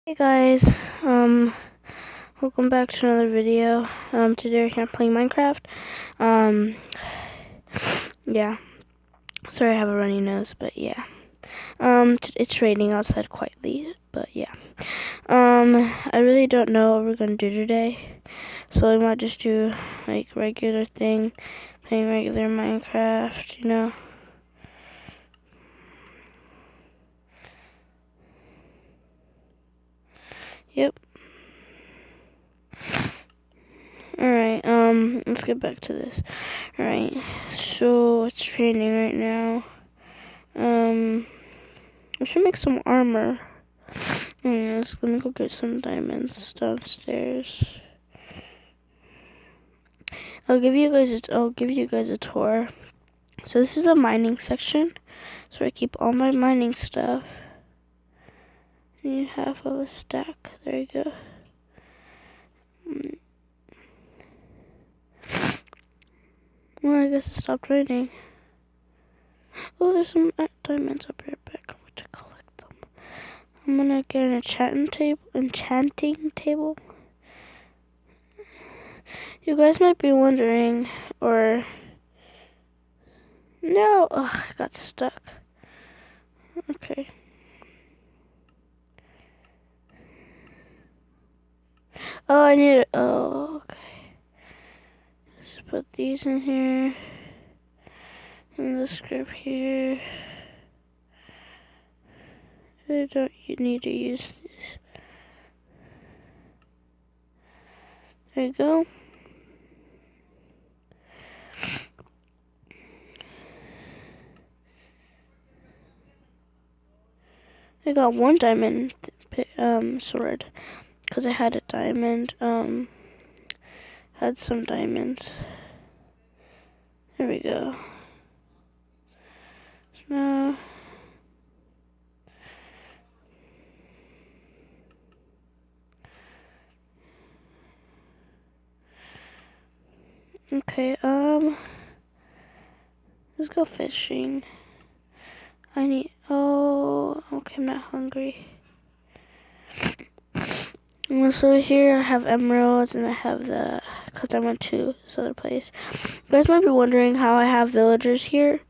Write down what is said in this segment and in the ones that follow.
Hey guys, welcome back to another video. Today we're here playing Minecraft. Um, yeah, sorry I have a runny nose, but yeah. It's raining outside quietly, but yeah. I really don't know what we're gonna do today, so we might just do like regular thing, playing regular Minecraft, you know. Yep. Alright, let's get back to this. Alright, so it's raining right now. I should make some armor. Anyways, let me go get some diamonds downstairs. I'll give you guys a tour. So this is the mining section. So I keep all my mining stuff. I need half of a stack. There you go. Well, I guess it stopped raining. Oh, there's some diamonds. I'll be right back. I'm going to collect them. I'm gonna get an enchanting table. You guys might be wondering, or no, ugh, I got stuck. Okay. Oh, I need it. Oh, okay. Let's put these in here. And the script here. I don't need to use this. There you go. I got one diamond sword because I had a diamond. Had some diamonds. There we go. So now. Okay, let's go fishing. Okay, I'm not hungry. So here I have emeralds and I have because I went to this other place. You guys might be wondering how I have villagers here.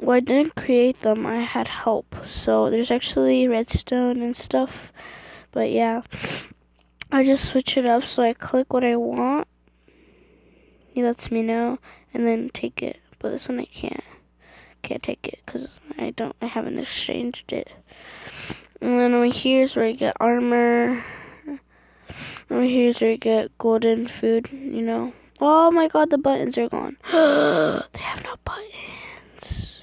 Well, I didn't create them, I had help. So there's actually redstone and stuff. But yeah, I just switch it up so I click what I want. He lets me know and then take it. But this one I can't take it because I haven't exchanged it. And then over here is where I get armor. Over here is where I get golden food, you know. Oh my god, the buttons are gone. They have no buttons.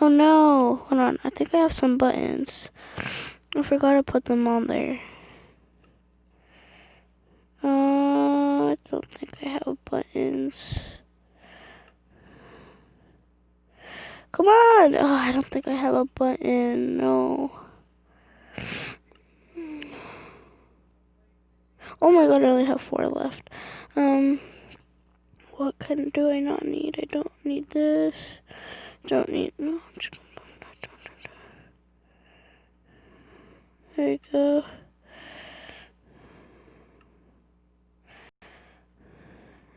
Oh no. Hold on, I think I have some buttons. I forgot to put them on there. I don't think I have buttons. Come on! Oh, I don't think I have a button. No. Oh my god, I only have 4 left. What do I not need? I don't need this. Don't need. No, I'm just gonna put that down. There you go.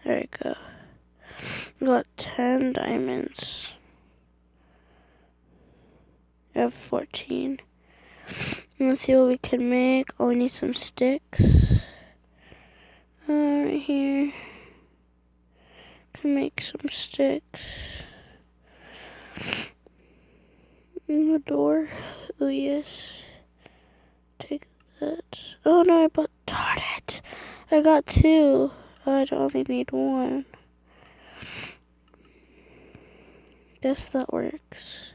There you go. Got 10 diamonds. I have 14. Let's see what we can make. Oh, we need some sticks. Right here. Can make some sticks. The door. Oh, yes. Take that. Oh, no, I bought. Darn it. I got 2. I only need 1. Guess that works.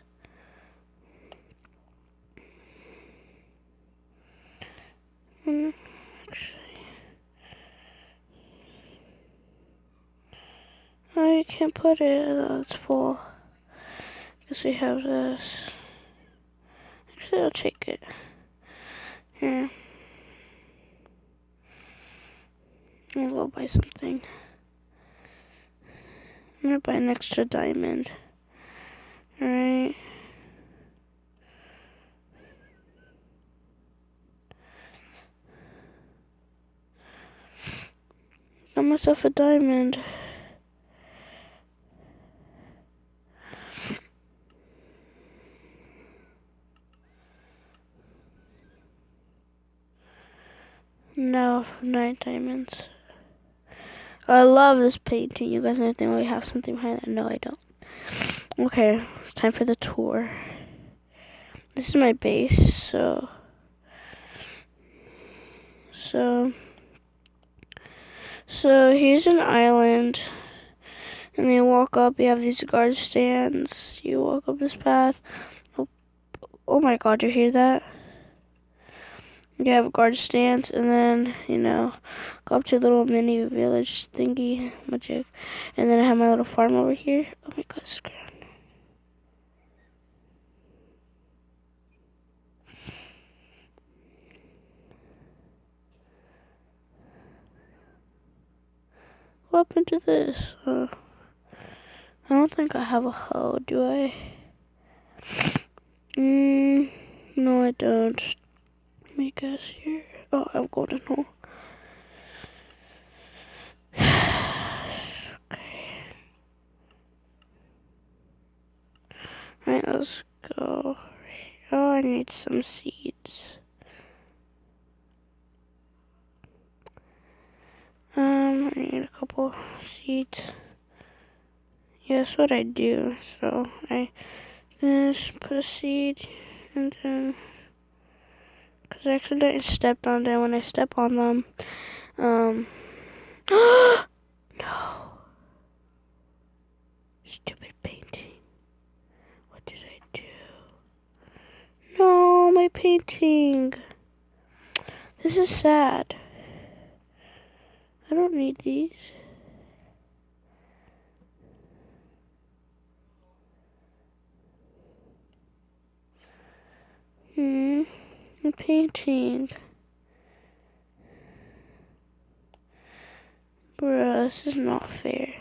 Actually, oh, you can't put it. Oh, it's full. Guess we have this. Actually, I'll take it. Here. I'll go buy something. I'm gonna buy an extra diamond. Alright. Found myself a diamond. No, 9 diamonds. I love this painting. You guys might think we have something behind that. No, I don't. Okay, it's time for the tour. This is my base, so here's an island, and then you walk up, you have these guard stands, you walk up this path. Oh my god, you hear that? You have guard stands, and then, go up to a little mini village thingy, magic, and then I have my little farm over here. Oh my god, it's ground. What happened to this? I don't think I have a hoe, do I? No, I don't. Let me guess here. Oh, I have golden hole. Okay. Alright, let's go. Oh, I need some seeds. I need a couple seeds. Yeah, that's what I do. So I just put a seed, and then, because I accidentally stepped on them. When I step on them, no, stupid painting. What did I do? No, my painting. This is sad. I don't need these. My painting. Bruh, this is not fair.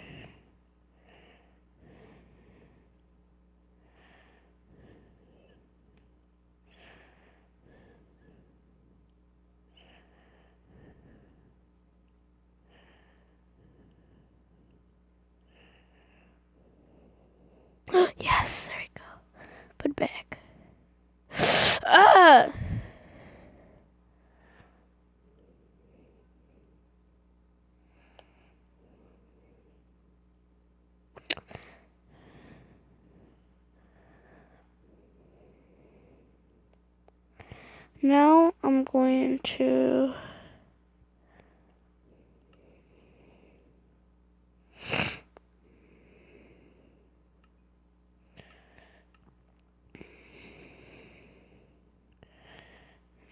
Yes, there we go. Put back. Ah! Now I'm going to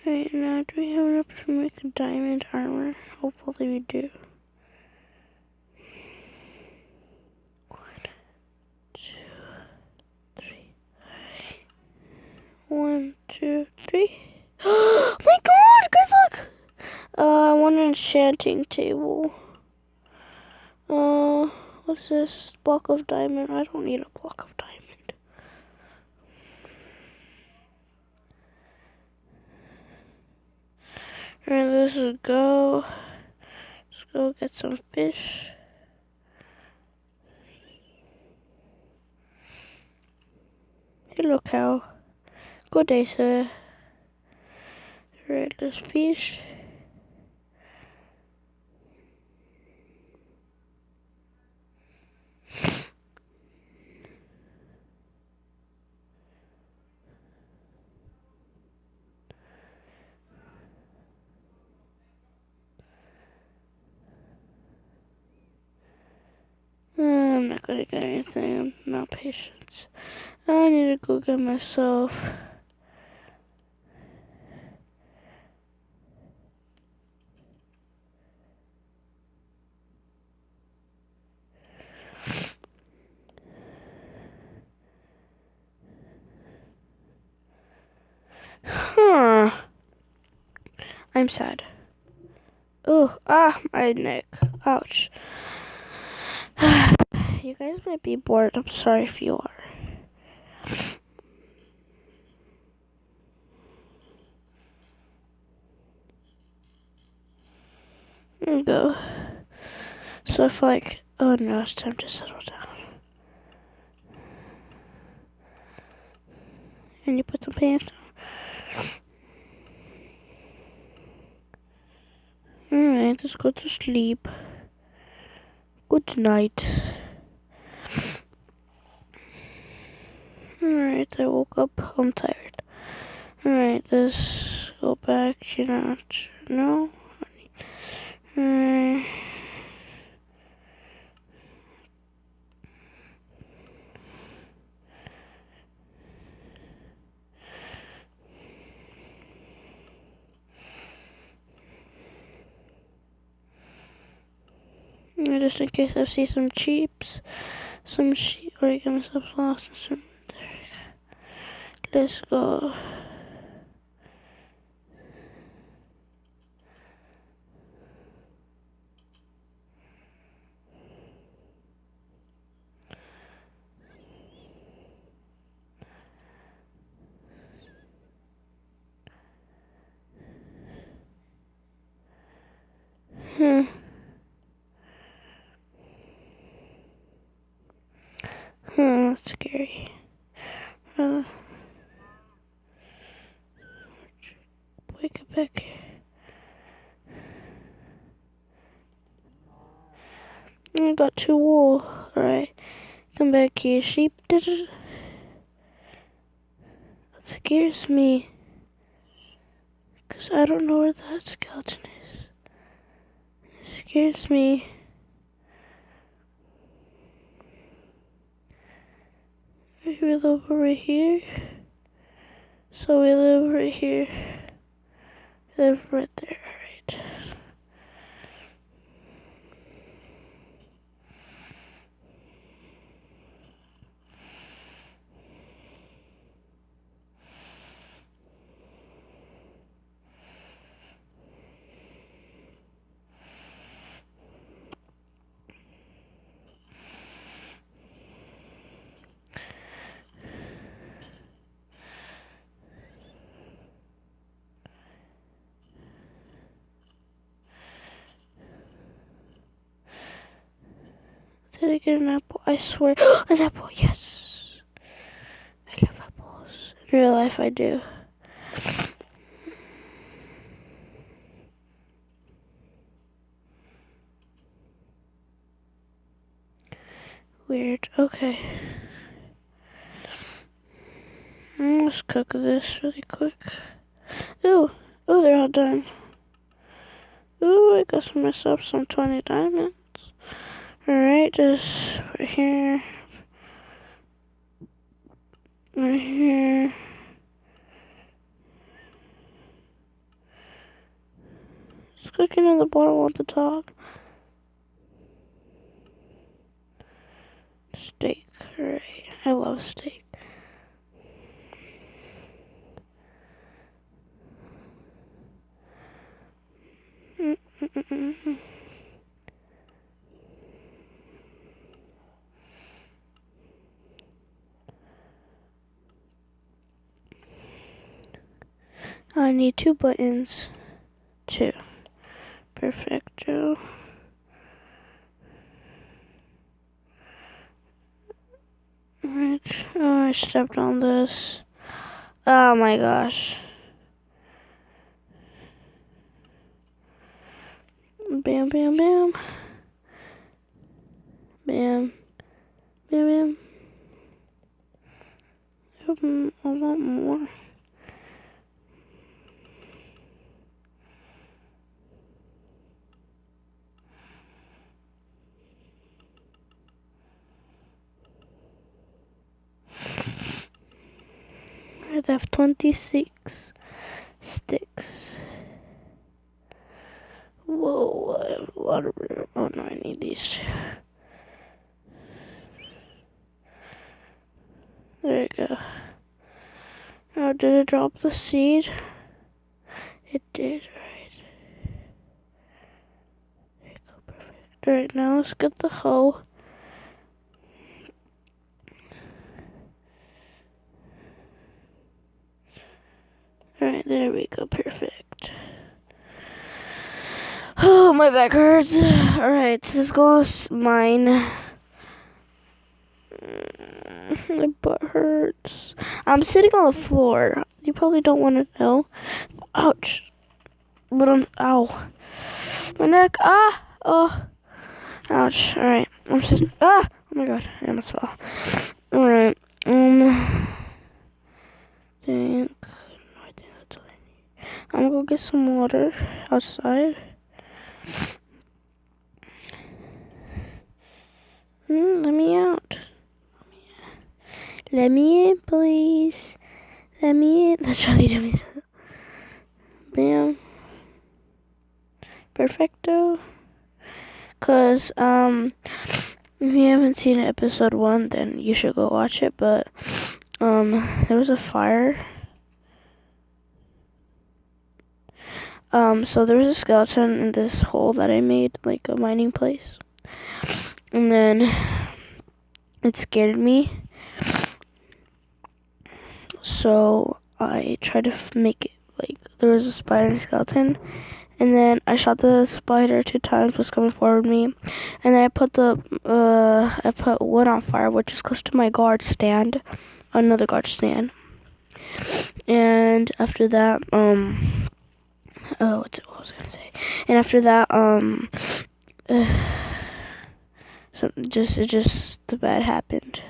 right now, do we have enough to make a diamond armor? Hopefully we do. 1, 2, 3. 1, 2, 3. Oh my god, guys, look! I want an enchanting table. What's this? Block of diamond. I don't need a block of diamond. Alright, let's go. Let's go get some fish. Hello, cow. Good day, sir. Alright, let's fish. I'm not gonna get anything. I'm not patient. I need to go get myself. Huh. I'm sad. Oh, my neck. Ouch. You guys might be bored. I'm sorry if you are. There we go. So I feel like, oh no, it's time to settle down. And you put the pants on. Alright, let's go to sleep. Good night. Alright, I woke up. I'm tired. Alright, let's go back. No? Alright. Just in case I see some cheaps, some sheep, or get myself lost in some. Let's go. That's scary. Wake up back. I got 2 wool. Alright. Come back here, sheep. That scares me. Because I don't know where that skeleton is. It scares me. We live over here. So we live right here. We live right there. Alright. Did I get an apple? I swear. An apple, yes. I love apples. In real life, I do. Weird. Okay. Let's cook this really quick. Ooh. Oh, they're all done. Ooh, I got myself some 20 diamonds. Alright, just right here. Right here. It's cooking in the bottom at the top. Steak. Alright. I love steak. I need 2 buttons. 2. Perfecto. Alright. Oh, I stepped on this. Oh my gosh. Bam, bam, bam. Bam. Bam, bam. I want more. I have 26 sticks. Whoa, I have a lot of room. Oh no, I need these. There you go. Now, did it drop the seed? It did, right. There you go, perfect. Alright, now let's get the hoe. Alright, there we go, perfect. Oh my back hurts. Alright, let's go mine. My butt hurts. I'm sitting on the floor. You probably don't want to know. Ouch. But ow. My neck. Ah. Oh. Ouch. Alright. I'm sitting. Ah. Oh my god. I almost fell. Alright. Think. I think that's all I need. I'm gonna go get some water outside. Let me out. Let me in, please. Let me in. That's really doing it. Bam. Perfecto. Cause if you haven't seen episode 1, then you should go watch it. But there was a fire. So there was a skeleton in this hole that I made, like a mining place. And then it scared me. So I tried to make it like there was a spider and a skeleton. And then I shot the spider 2 times, was coming forward me. And then I put wood on fire, which is close to my guard stand, another guard stand. And after that, what was I gonna say? And after that, so just the bad happened,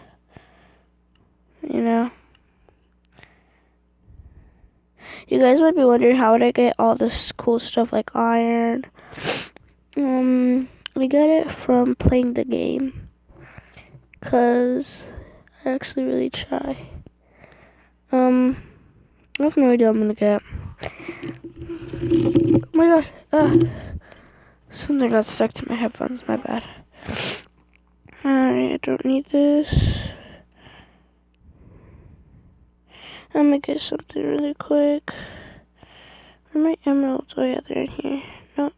you know. You guys might be wondering, how would I get all this cool stuff like iron? We got it from playing the game, cause I actually really try. I have no idea what I'm gonna get. Oh my gosh! Something got stuck to my headphones. My bad. Alright, I don't need this. I'm gonna get something really quick. Where are my emeralds? Oh yeah, they're in here. No.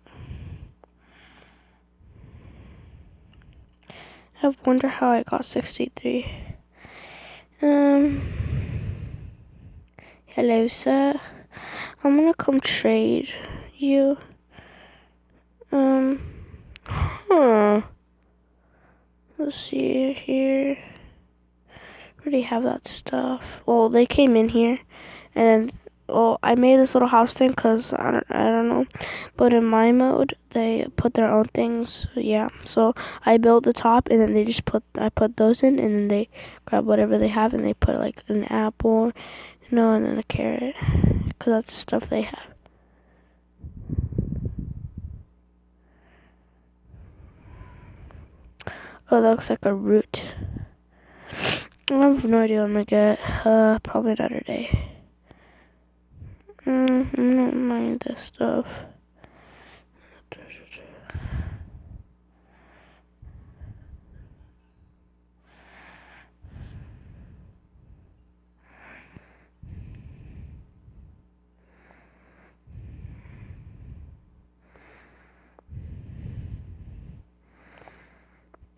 I wonder how I got 63. Hello, sir. I'm gonna come trade you. Let's see here. Already have that stuff. Well, they came in here, and I made this little house thing because I don't know, but in my mode they put their own things. Yeah, so I built the top, and then I put those in, and then they grab whatever they have, and they put like an apple, and then a carrot, because that's the stuff they have. Oh, that looks like a root. I have no idea what I'm gonna get. Probably another day. I don't mind this stuff.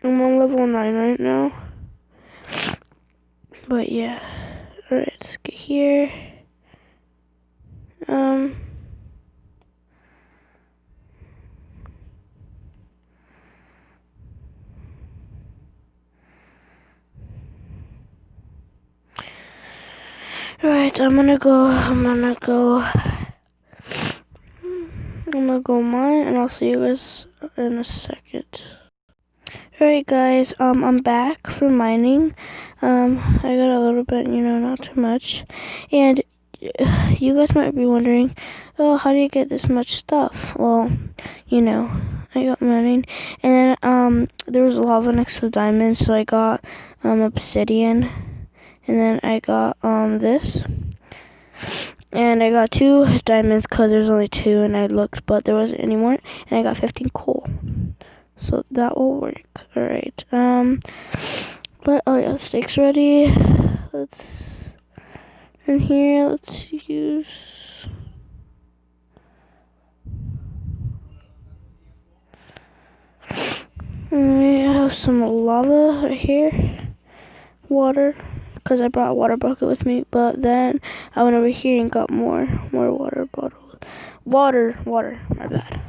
I'm on level 9 right now. But yeah. Alright, let's get here. Alright, I'm gonna go mine, and I'll see you guys in a second. Alright guys, I'm back from mining. I got a little bit, not too much. And you guys might be wondering, oh, how do you get this much stuff? Well, I got mining, and then there was lava next to the diamonds, so I got obsidian, and then I got this. And I got 2 diamonds because there's only 2, and I looked, but there wasn't any more. And I got 15 coal. So that will work. Alright. But oh yeah, steak's ready. In here, let's use. I have some lava right here. Water. Because I brought a water bucket with me. But then I went over here and got more water bottles. Water. My bad.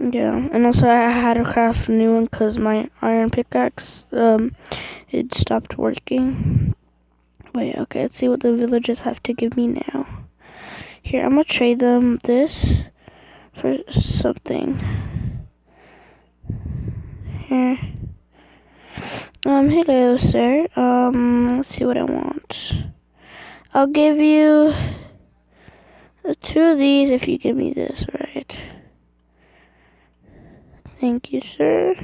Yeah, and also I had to craft a new one because my iron pickaxe, it stopped working. But yeah, okay, let's see what the villagers have to give me now. Here, I'm gonna trade them this for something. Here. Hello, sir. Let's see what I want. I'll give you 2 of these if you give me this, right? Thank you, sir.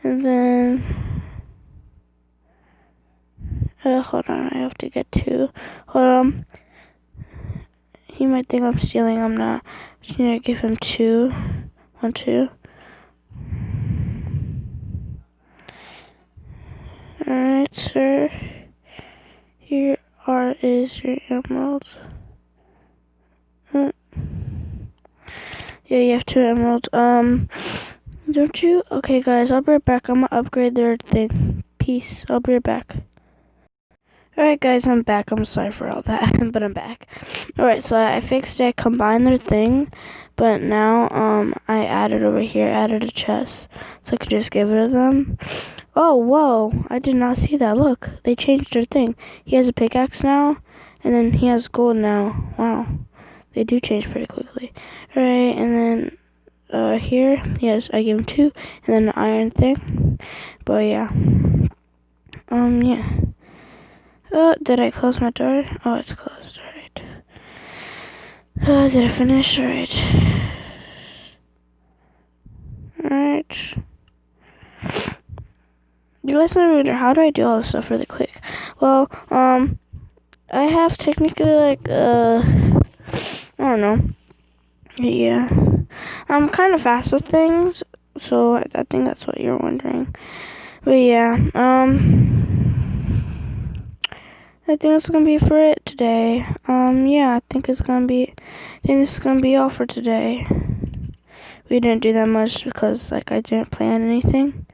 And then, hold on, I have to get 2. Hold on. He might think I'm stealing, I'm not. Just need to give him 2. 1, 2. Alright, sir. Here is your emeralds. Yeah, you have 2 emeralds. Don't you? Okay, guys, I'll be right back. I'm gonna upgrade their thing. Peace. I'll be right back. Alright, guys, I'm back. I'm sorry for all that, but I'm back. Alright, so I fixed it, combined their thing, but now, I added over here, added a chest, so I could just give it to them. Oh, whoa, I did not see that. Look, they changed their thing. He has a pickaxe now, and then he has gold now. Wow, they do change pretty quickly. Alright, and then, here, yes, I gave him 2, and then the iron thing, but yeah, yeah. Did I close my door? Oh, it's closed, alright. Did I finish? Alright. Alright. You guys might wonder, how do I do all this stuff really quick? Well, I have technically, like, I don't know. Yeah. I'm kind of fast with things, so I think that's what you're wondering. But yeah, I think that's gonna be for it today. Yeah, I think this is gonna be all for today. We didn't do that much because, like, I didn't plan anything.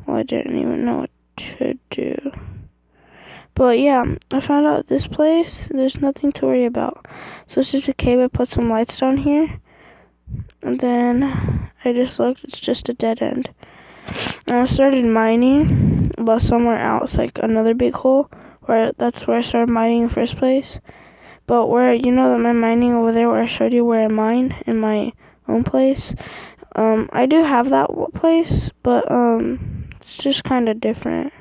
Well, I didn't even know what to do. But yeah, I found out this place, there's nothing to worry about. So it's just a cave. I put some lights down here. And then I just looked, it's just a dead end. And I started mining, but somewhere else, like another big hole. That's where I started mining in the first place. But where, you know, that my mining over there where I showed you where I mine in my own place, I do have that place, but it's just kind of different.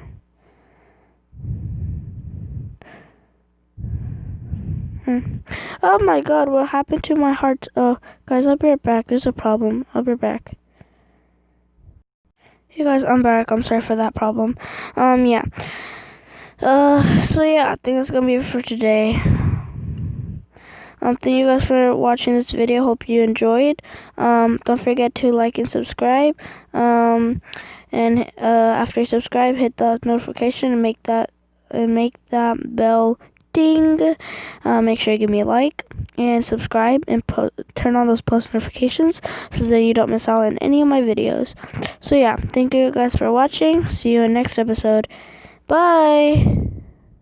Oh my god, what happened to my heart? Oh, guys, I'll be right back. There's a problem. I'll be right back. Hey guys, I'm back. I'm sorry for that problem. Yeah. So yeah, I think that's gonna be it for today. Thank you guys for watching this video. Hope you enjoyed. Don't forget to like and subscribe. And after you subscribe, hit the notification and make that bell ding. Make sure you give me a like and subscribe and turn on those post notifications so that you don't miss out on any of my videos. So yeah, thank you guys for watching. See you in the next episode. Bye.